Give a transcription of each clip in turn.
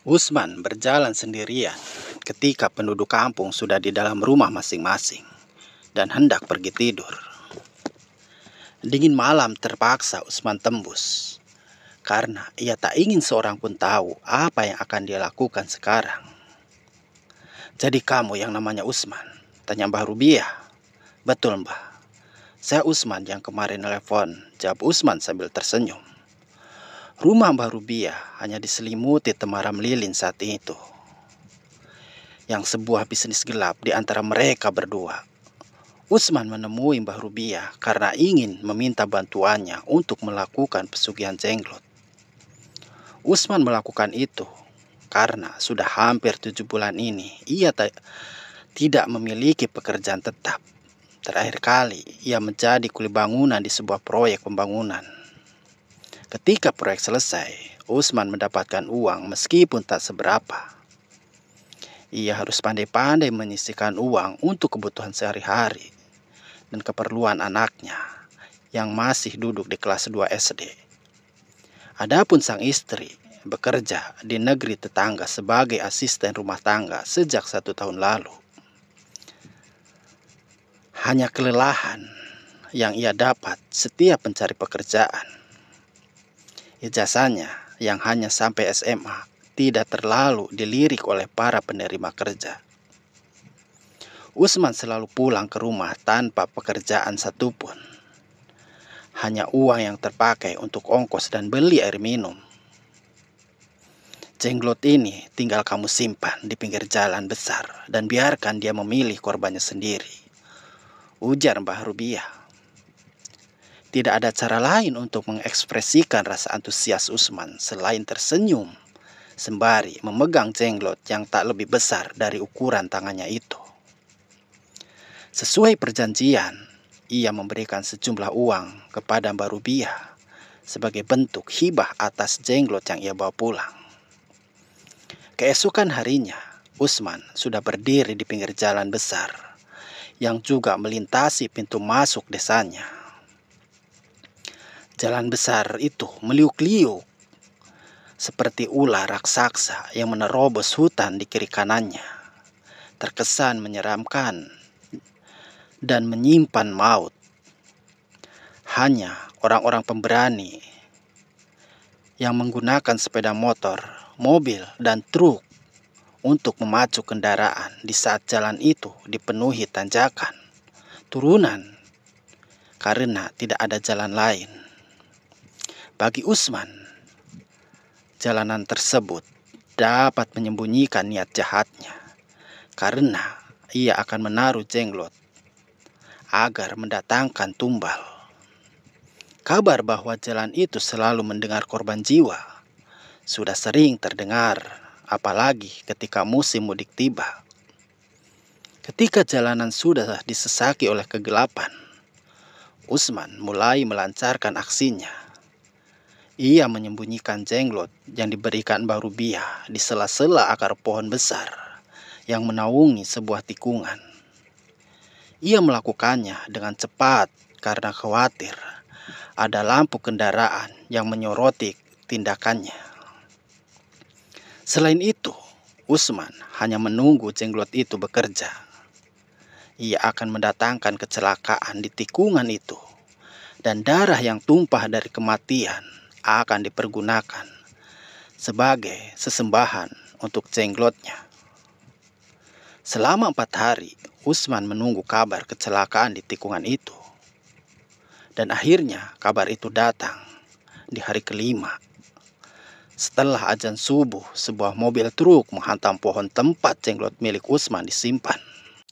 Usman berjalan sendirian ketika penduduk kampung sudah di dalam rumah masing-masing dan hendak pergi tidur. Dingin malam terpaksa Usman tembus karena ia tak ingin seorang pun tahu apa yang akan dia lakukan sekarang. "Jadi kamu yang namanya Usman?" tanya Mbah Rubiah. "Betul, Mbah. Saya Usman yang kemarin telepon," jawab Usman sambil tersenyum. Rumah Mbah Rubiah hanya diselimuti temaram lilin saat itu, yang sebuah bisnis gelap di antara mereka berdua. Usman menemui Mbah Rubiah karena ingin meminta bantuannya untuk melakukan pesugihan jenglot. Usman melakukan itu karena sudah hampir 7 bulan ini ia tidak memiliki pekerjaan tetap. Terakhir kali ia menjadi kuli bangunan di sebuah proyek pembangunan. Ketika proyek selesai, Usman mendapatkan uang meskipun tak seberapa. Ia harus pandai-pandai menyisihkan uang untuk kebutuhan sehari-hari dan keperluan anaknya yang masih duduk di kelas 2 SD. Adapun sang istri bekerja di negeri tetangga sebagai asisten rumah tangga sejak 1 tahun lalu. Hanya kelelahan yang ia dapat setiap mencari pekerjaan. Ijazahnya yang hanya sampai SMA tidak terlalu dilirik oleh para penerima kerja. Usman selalu pulang ke rumah tanpa pekerjaan satupun. Hanya uang yang terpakai untuk ongkos dan beli air minum. "Jenglot ini tinggal kamu simpan di pinggir jalan besar dan biarkan dia memilih korbannya sendiri," ujar Mbah Rubiah. Tidak ada cara lain untuk mengekspresikan rasa antusias Usman selain tersenyum sembari memegang jenglot yang tak lebih besar dari ukuran tangannya itu. Sesuai perjanjian, ia memberikan sejumlah uang kepada Mbah Rubiah sebagai bentuk hibah atas jenglot yang ia bawa pulang. Keesokan harinya, Usman sudah berdiri di pinggir jalan besar yang juga melintasi pintu masuk desanya. Jalan besar itu meliuk-liuk seperti ular raksasa yang menerobos hutan di kiri kanannya. Terkesan menyeramkan dan menyimpan maut. Hanya orang-orang pemberani yang menggunakan sepeda motor, mobil, dan truk untuk memacu kendaraan di saat jalan itu dipenuhi tanjakan, turunan, karena tidak ada jalan lain. Bagi Usman, jalanan tersebut dapat menyembunyikan niat jahatnya karena ia akan menaruh jenglot agar mendatangkan tumbal. Kabar bahwa jalan itu selalu mendengar korban jiwa sudah sering terdengar, apalagi ketika musim mudik tiba. Ketika jalanan sudah disesaki oleh kegelapan, Usman mulai melancarkan aksinya. Ia menyembunyikan jenglot yang diberikan Mbah Rubiah di sela-sela akar pohon besar yang menaungi sebuah tikungan. Ia melakukannya dengan cepat karena khawatir ada lampu kendaraan yang menyoroti tindakannya. Selain itu, Usman hanya menunggu jenglot itu bekerja. Ia akan mendatangkan kecelakaan di tikungan itu, dan darah yang tumpah dari kematian akan dipergunakan sebagai sesembahan untuk jenglotnya. Selama 4 hari, Usman menunggu kabar kecelakaan di tikungan itu. Dan akhirnya kabar itu datang di hari kelima. Setelah azan subuh, sebuah mobil truk menghantam pohon tempat jenglot milik Usman disimpan.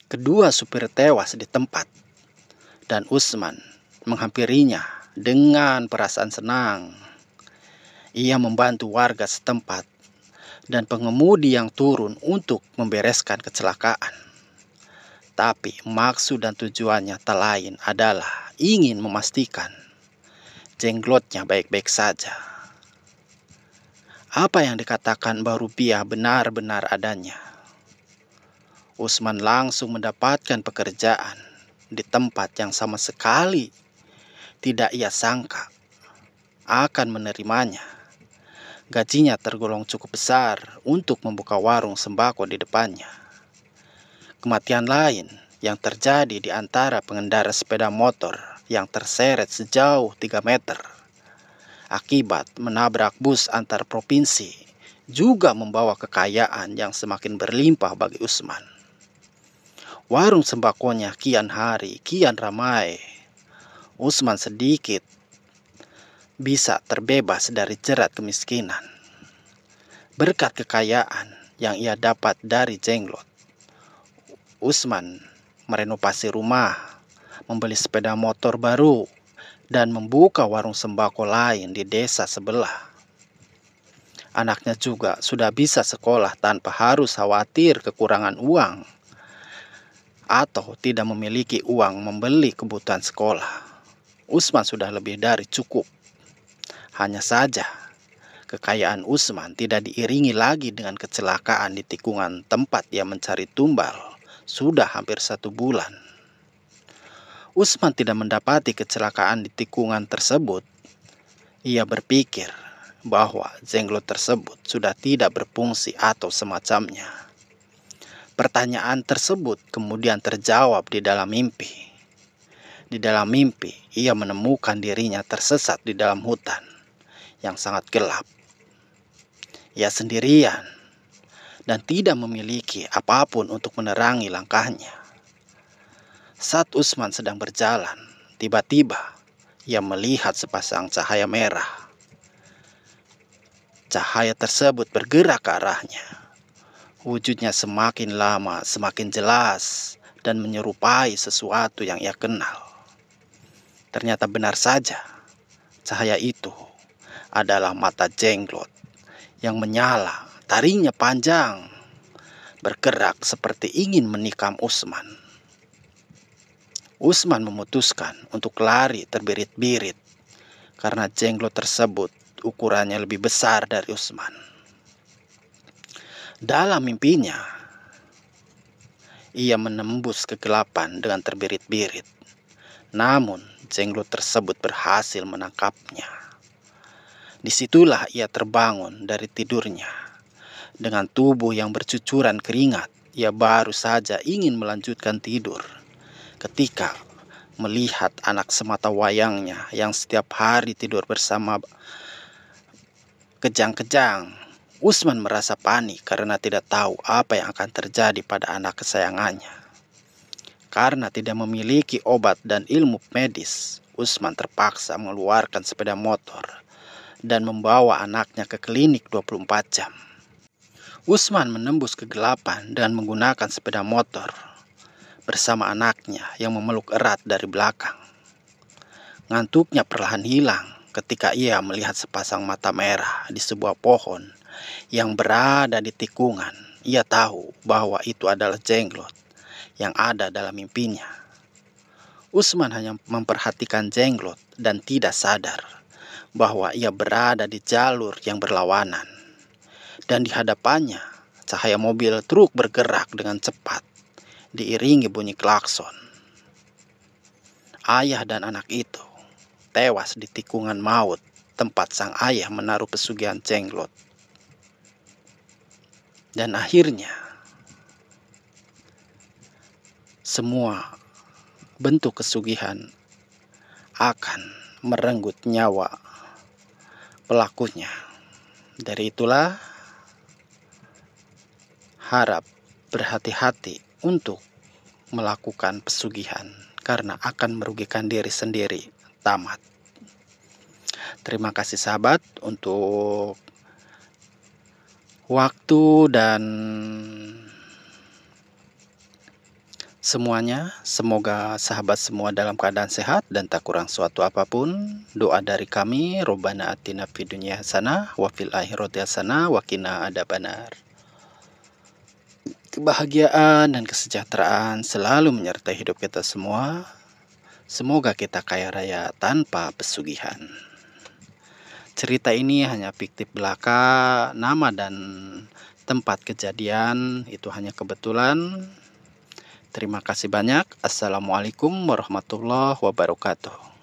Kedua supir tewas di tempat, dan Usman menghampirinya dengan perasaan senang. Ia membantu warga setempat dan pengemudi yang turun untuk membereskan kecelakaan. Tapi maksud dan tujuannya tak lain adalah ingin memastikan jenglotnya baik-baik saja. Apa yang dikatakan Mbah Rubiah benar-benar adanya. Usman langsung mendapatkan pekerjaan di tempat yang sama sekali tidak ia sangka akan menerimanya. Gajinya tergolong cukup besar untuk membuka warung sembako di depannya. Kematian lain yang terjadi di antara pengendara sepeda motor yang terseret sejauh 3 meter akibat menabrak bus antar provinsi juga membawa kekayaan yang semakin berlimpah bagi Usman. Warung sembakonya kian hari kian ramai. Usman sedikit bisa terbebas dari jerat kemiskinan. Berkat kekayaan yang ia dapat dari jenglot, Usman merenovasi rumah, membeli sepeda motor baru, dan membuka warung sembako lain di desa sebelah. Anaknya juga sudah bisa sekolah tanpa harus khawatir kekurangan uang atau tidak memiliki uang membeli kebutuhan sekolah. Usman sudah lebih dari cukup. Hanya saja, kekayaan Usman tidak diiringi lagi dengan kecelakaan di tikungan tempat ia mencari tumbal sudah hampir 1 bulan. Usman tidak mendapati kecelakaan di tikungan tersebut. Ia berpikir bahwa jenglot tersebut sudah tidak berfungsi atau semacamnya. Pertanyaan tersebut kemudian terjawab di dalam mimpi. Di dalam mimpi, ia menemukan dirinya tersesat di dalam hutan yang sangat gelap. Ia sendirian dan tidak memiliki apapun untuk menerangi langkahnya. Saat Usman sedang berjalan, tiba-tiba ia melihat sepasang cahaya merah. Cahaya tersebut bergerak ke arahnya. Wujudnya semakin lama semakin jelas dan menyerupai sesuatu yang ia kenal. Ternyata benar saja, cahaya itu adalah mata jenglot yang menyala, taringnya panjang, bergerak seperti ingin menikam Usman. Usman memutuskan untuk lari terbirit-birit karena jenglot tersebut ukurannya lebih besar dari Usman. Dalam mimpinya, ia menembus kegelapan dengan terbirit-birit. Namun, jenglot tersebut berhasil menangkapnya. Disitulah ia terbangun dari tidurnya. Dengan tubuh yang bercucuran keringat, ia baru saja ingin melanjutkan tidur ketika melihat anak semata wayangnya yang setiap hari tidur bersama kejang-kejang. Usman merasa panik karena tidak tahu apa yang akan terjadi pada anak kesayangannya. Karena tidak memiliki obat dan ilmu medis, Usman terpaksa mengeluarkan sepeda motor dan membawa anaknya ke klinik 24 jam. Usman menembus kegelapan dan menggunakan sepeda motor bersama anaknya yang memeluk erat dari belakang. Ngantuknya perlahan hilang ketika ia melihat sepasang mata merah di sebuah pohon yang berada di tikungan. Ia tahu bahwa itu adalah jenglot yang ada dalam mimpinya. Usman hanya memperhatikan jenglot dan tidak sadar bahwa ia berada di jalur yang berlawanan. Dan di hadapannya, cahaya mobil truk bergerak dengan cepat, diiringi bunyi klakson. Ayah dan anak itu tewas di tikungan maut tempat sang ayah menaruh pesugihan jenglot. Dan akhirnya, semua bentuk kesugihan akan merenggut nyawa pelakunya. Dari itulah, harap berhati-hati untuk melakukan pesugihan karena akan merugikan diri sendiri tamat. Terima kasih sahabat untuk waktu dan semuanya. Semoga sahabat semua dalam keadaan sehat dan tak kurang suatu apapun. Doa dari kami, Robbana atina fid dunya hasanah wa fil akhirati hasanah wa qina adzabannar. Kebahagiaan dan kesejahteraan selalu menyertai hidup kita semua. Semoga kita kaya raya tanpa pesugihan. Cerita ini hanya fiktif belaka, nama dan tempat kejadian itu hanya kebetulan. Terima kasih banyak. Assalamualaikum warahmatullahi wabarakatuh.